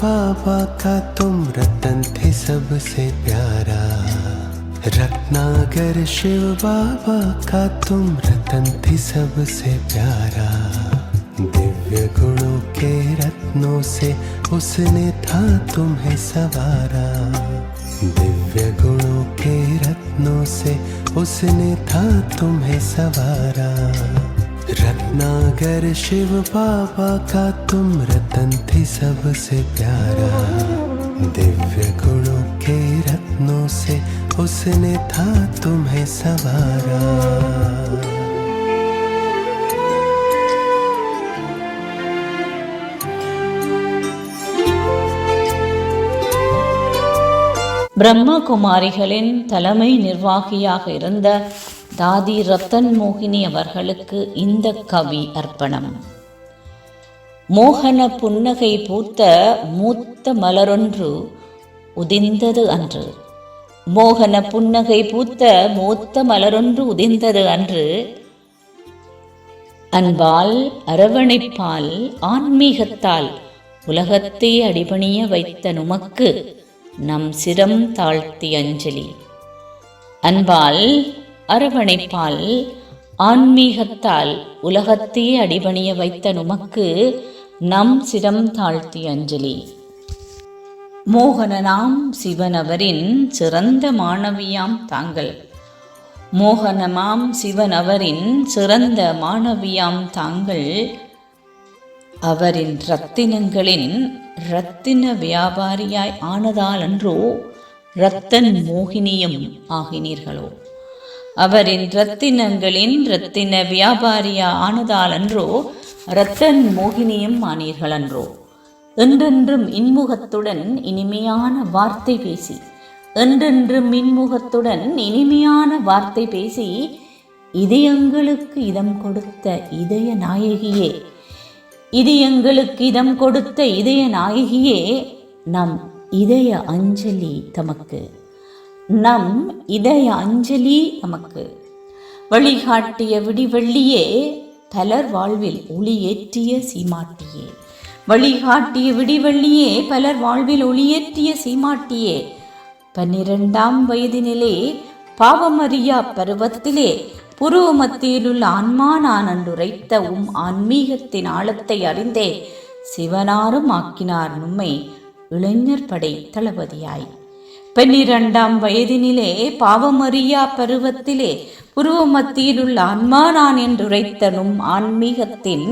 बाबा का तुम रतन थे सबसे प्यारा। रत्नागर शिव बाबा का तुम रतन थे सबसे प्यारा। दिव्य गुणों के रत्नों से उसने था तुम्हें सवारा। दिव्य गुणों के रत्नों से उसने था तुम्हें सवारा। रत्नागर शिव बाबा का तुम रतन थे सबसे प्यारा। दिव्य गुणों के रत्नों से उसने था तुम्हें सवारा। பிரம்மகுமாரிகளின் தலைமை நிர்வாகியாக இருந்த தாதி ரத்தன் மோகினி அவர்களுக்கு இந்த கவி அர்ப்பணம். மோகன புன்னகை பூத்த மூத்த மலரொன்று உதிர்ந்தது அன்று. மோகன புன்னகை பூத்த மூத்த மலரொன்று உதிர்ந்தது அன்று. அன்பால் அரவணைப்பால் ஆன்மீகத்தால் உலகத்தை அடிபணிய வைத்த நுமக்கு நம் சிரம் தாழ்த்தி அஞ்சலி. அன்பால் அரவணைப்பால் ஆன்மீகத்தால் உலகத்தையே அடிபணிய வைத்த நுமக்கு நம் சிரம் தாழ்த்தி அஞ்சலி. மோகனனாம் சிவனவரின் சிறந்த மாணவியாம் தாங்கள். மோகனமாம் சிவனவரின் சிறந்த மாணவியாம் தாங்கள். அவரின் இரத்தினங்களின் இரத்தின வியாபாரியாய் ஆனதாலன்றோ இரத்தன் மோகினியும் ஆகினீர்களோ. அவரின் இரத்தினங்களின் இரத்தின வியாபாரியா ஆனதாலன்றோ இரத்தன் மோகினியும் ஆனீர்களன்றோ. என்றென்றும் இன்முகத்துடன் இனிமையான வார்த்தை பேசி, என்றென்றும் இன்முகத்துடன் இனிமையான வார்த்தை பேசி இதயங்களுக்கு இதம் கொடுத்த இதய நாயகியே, இதயங்களுக்கு இதம் கொடுத்த இதய நாயகியே, நம் இதய அஞ்சலி தமக்கு, நம் இதய அஞ்சலி தமக்கு. வழிகாட்டிய விடிவெள்ளியே, பலர் வாழ்வில் ஒளியேற்றிய சீமாட்டியே. வழிகாட்டிய விடிவெள்ளியே, பலர் வாழ்வில் ஒளியேற்றிய சீமாட்டியே. 12ஆம் வயதினிலே பாவமறியா பருவத்திலே புருவ மத்தியிலுள்ள ஆன்மா நான் அன்றுரைத்த ஆன்மீகத்தின் ஆழத்தை அறிந்தே சிவனாரும் ஆக்கினார் நும்மை இளைஞர் படை தளபதியாய். 12ஆம் வயதினிலே பாவமறியா பருவத்திலே புருவ மத்தியிலுள்ள ஆன்மா நான் என்றுரைத்த ஆன்மீகத்தின்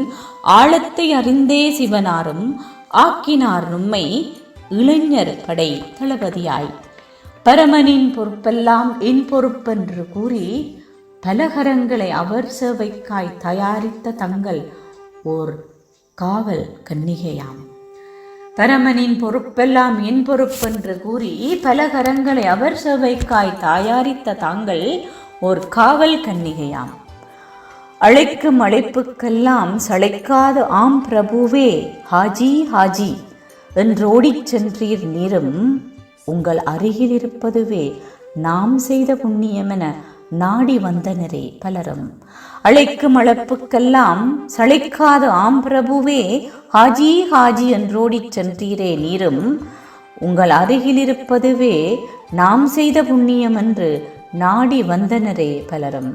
ஆழத்தை அறிந்தே சிவனாரும் ஆக்கினார் நும்மை இளைஞர் படை தளபதியாய். பரமனின் பொறுப்பெல்லாம் என் பொறுப்பென்று கூறி பலகரங்களை அவர் சேவைக்காய் தயாரித்த தங்கள் ஓர் காவல் கன்னிகையாம். பரமனின் பொறுப்பெல்லாம் என் பொறுப்பென்று கூறி பலகரங்களை அவர் சேவைக்காய் தயாரித்த தாங்கள் ஓர் காவல் கன்னிகையாம். அழைக்கும் அழைப்புக்கெல்லாம் சளைக்காத ஆம் பிரபுவே ஹாஜி ஹாஜி என்றோடிச் சென்றீர் நீரும். உங்கள் அருகில் இருப்பதுவே நாம் செய்த புண்ணியமென நாடி வந்தனரே பலரும். அழைக்கும் அழைப்புக்கெல்லாம் சளைக்காத ஆம் பிரபுவே ஹாஜி ஹாஜி என்றோடிச் சென்றீரே நீரும். உங்கள் அருகில் இருப்பதுவே நாம் செய்த புண்ணியம் என்று நாடி வந்தனரே பலரும்.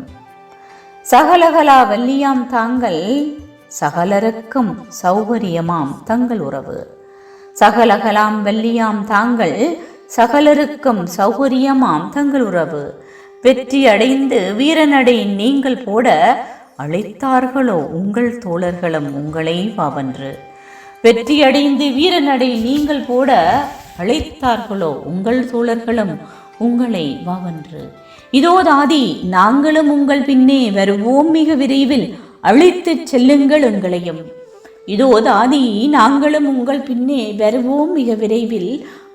சகலகலா வல்லியாம் தாங்கள், சகலருக்கும் சௌகரியமாம் தங்கள் உறவு. சகலகலாம் வல்லியாம் தாங்கள், சகலருக்கும் சௌகரியமாம் தங்கள் உறவு. வெற்றி அடைந்து வீரநடை நீங்கள் போட அழைத்தார்களோ உங்கள் தோழர்களும் உங்களை வாவென்று. வெற்றி அடைந்து வீரநடை நீங்கள் போட அழைத்தார்களோ உங்கள் தோழர்களும் உங்களை வாவென்று. இதோ தாதி, நாங்களும் உங்கள் பின்னே வருவோம் மிக விரைவில், அழைத்துச் செல்லுங்கள் எங்களையும். இதோ தாதி, நாங்களும் உங்கள் பின்னே வருவோம் மிக விரைவில்,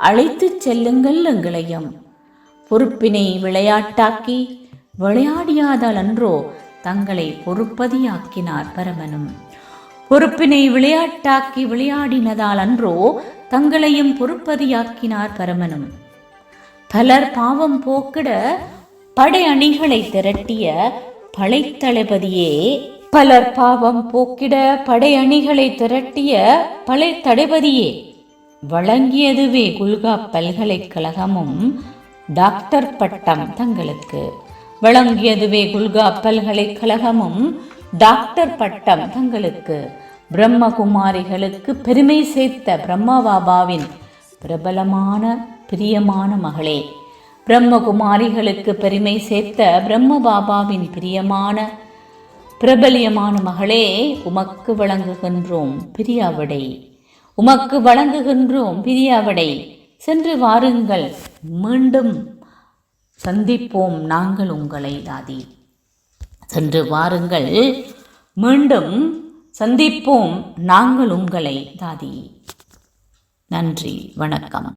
அழைத்துச் செல்லுங்கள் எங்களையும். பொறுப்பினை விளையாட்டாக்கி விளையாடியாதால் அன்றோ தங்களை பொறுப்பதியாக்கினார் பரமனும். பொறுப்பினை விளையாட்டாக்கி விளையாடினதால் அன்றோ தங்களையும் பொறுப்பதியாக்கினார் பரமனும். பலர் பாவம் போக்கிட படை அணிகளை திரட்டிய பழைத்தளபதியே, பலர் பாவம் போக்கிட படை அணிகளை திரட்டிய பழைத்தளபதியே, வழங்கியதுவே குல்கா பல்கலைக்கழகமும் டாக்டர் பட்டம் தங்களுக்கு. வழங்கியதுவே குல்கா பல்கலைக்கழகமும் டாக்டர் பட்டம் தங்களுக்கு. பிரம்மகுமாரிகளுக்கு பெருமை சேர்த்த பிரம்மபாபாவின் பிரபலமான பிரியமான மகளே, பிரம்மகுமாரிகளுக்கு பெருமை சேர்த்த பிரம்மபாபாவின் பிரியமான பிரபலியமான மகளே, உமக்கு வழங்குகின்றோம் பிரியாவிடை, உமக்கு வழங்குகின்றோம் பிரியாவிடை. சென்று வாருங்கள், மீண்டும் சந்திப்போம் நாங்கள் உங்களை தாதி. சென்று வாருங்கள், மீண்டும் சந்திப்போம் நாங்கள் உங்களை தாதி. நன்றி, வணக்கம்.